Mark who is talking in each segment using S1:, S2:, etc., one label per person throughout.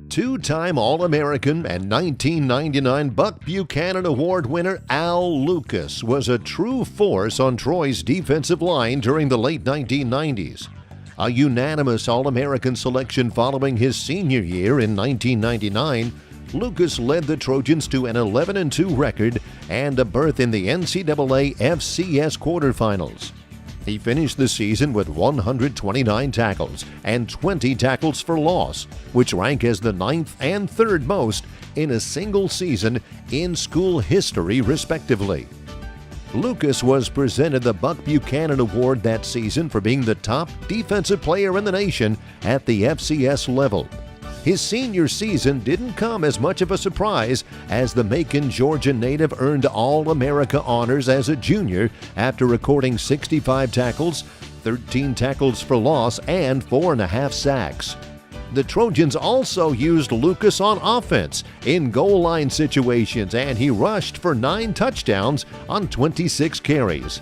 S1: Two-time All-American and 1999 Buck Buchanan Award winner Al Lucas was a true force on Troy's defensive line during the late 1990s. A unanimous All-American selection following his senior year in 1999, Lucas led the Trojans to an 11-2 record and a berth in the NCAA FCS quarterfinals. He finished the season with 129 tackles and 20 tackles for loss, which rank as the 9th and 3rd most in a single season in school history, respectively. Lucas was presented the Buck Buchanan Award that season for being the top defensive player in the nation at the FCS level. His senior season didn't come as much of a surprise as the Macon, Georgia native earned All-America honors as a junior after recording 65 tackles, 13 tackles for loss, and 4.5 sacks. The Trojans also used Lucas on offense in goal line situations, and he rushed for 9 touchdowns on 26 carries.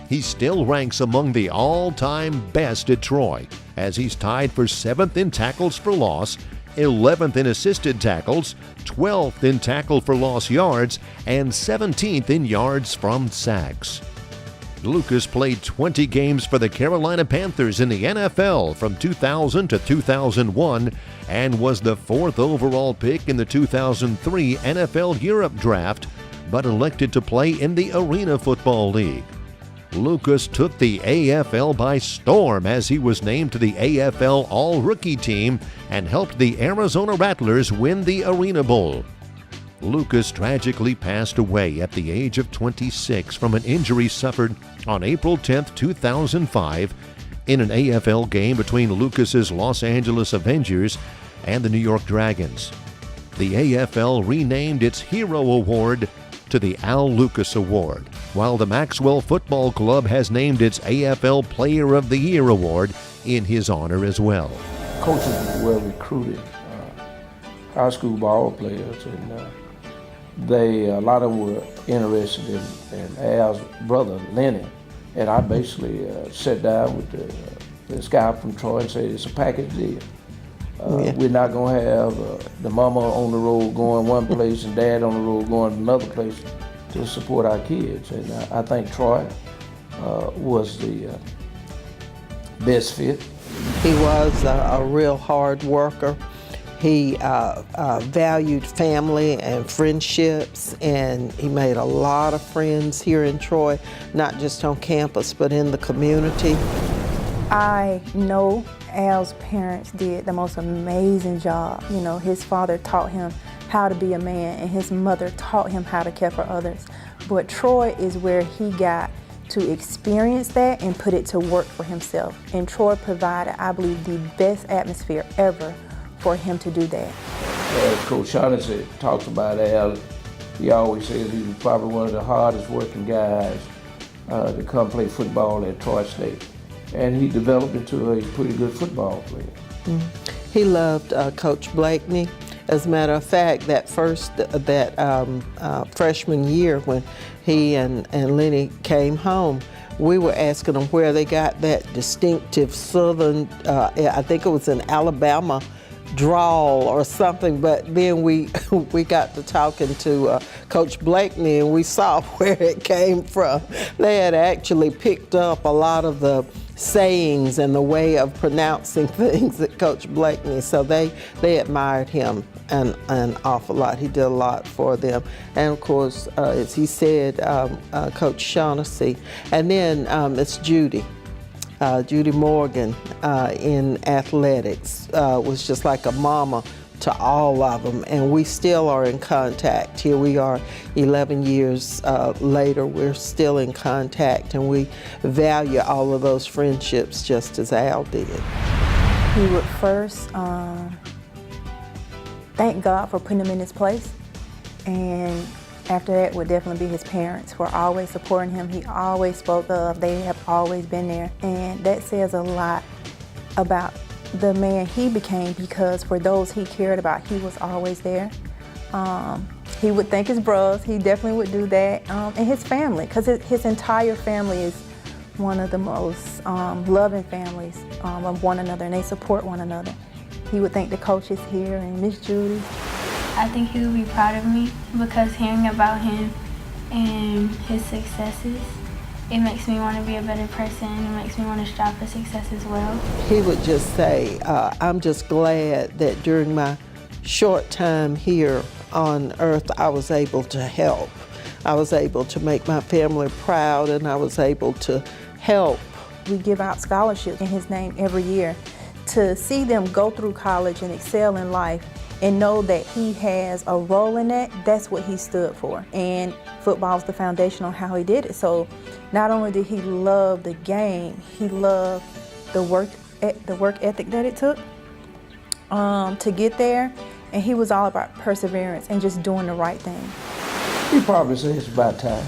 S1: He still ranks among the all-time best at Troy, as he's tied for 7th in tackles for loss, 11th in assisted tackles, 12th in tackle for loss yards, and 17th in yards from sacks. Lucas played 20 games for the Carolina Panthers in the NFL from 2000 to 2001 and was the 4th overall pick in the 2003 NFL Europe Draft, but elected to play in the Arena Football League. Lucas took the AFL by storm as he was named to the AFL All-Rookie team and helped the Arizona Rattlers win the Arena Bowl. Lucas tragically passed away at the age of 26 from an injury suffered on April 10, 2005 in an AFL game between Lucas's Los Angeles Avengers and the New York Dragons. The AFL renamed its Hero Award to the Al Lucas Award, while the Maxwell Football Club has named its AFL Player of the Year Award in his honor as well.
S2: Coaches were recruited high school ball players, and a lot of them were interested in Al's brother, Lenny. And I basically sat down with this guy from Troy and said, it's a package deal. We're not going to have the mama on the road going one place and dad on the road going another place to support our kids. And I think Troy was the best fit.
S3: He was a real hard worker. He valued family and friendships, and he made a lot of friends here in Troy, not just on campus, but in the community.
S4: I know Al's parents did the most amazing job. You know, his father taught him how to be a man, and his mother taught him how to care for others. But Troy is where he got to experience that and put it to work for himself. And Troy provided, I believe, the best atmosphere ever for him to do that.
S2: As Coach Shaughnessy talks about Al, he always says he was probably one of the hardest working guys to come play football at Troy State. And he developed into a pretty good football player.
S3: Mm-hmm. He loved Coach Blakeney. As a matter of fact, that freshman year when he and Lenny came home, we were asking them where they got that distinctive southern, I think it was an Alabama drawl or something, but then we got to talking to Coach Blakeney, and we saw where it came from. They had actually picked up a lot of the sayings and the way of pronouncing things at Coach Blakeney, so they admired him an awful lot. He did a lot for them. And of course, as he said, Coach Shaughnessy, and then it's Judy Morgan in athletics, was just like a mama to all of them, and we still are in contact. Here we are 11 years later, we're still in contact, and we value all of those friendships just as Al did.
S4: He would first thank God for putting him in his place, and after that would definitely be his parents who are always supporting him. He always spoke of, they have always been there, and that says a lot about the man he became, because for those he cared about, he was always there. He would thank his brothers, he definitely would do that, and his family, because his entire family is one of the most loving families of one another, and they support one another. he would thank the coaches here and Miss Judy.
S5: I think he would be proud of me because hearing about him and his successes, it makes me want to be a better person. It makes me want to strive for success as well.
S3: He would just say, I'm just glad that during my short time here on earth, I was able to help. I was able to make my family proud, and I was able to help.
S4: We give out scholarships in his name every year. To see them go through college and excel in life and know that he has a role in that, that's what he stood for. And football is the foundation on how he did it. So not only did he love the game, he loved the work ethic that it took to get there. And he was all about perseverance and just doing the right thing.
S2: He probably said it's about time.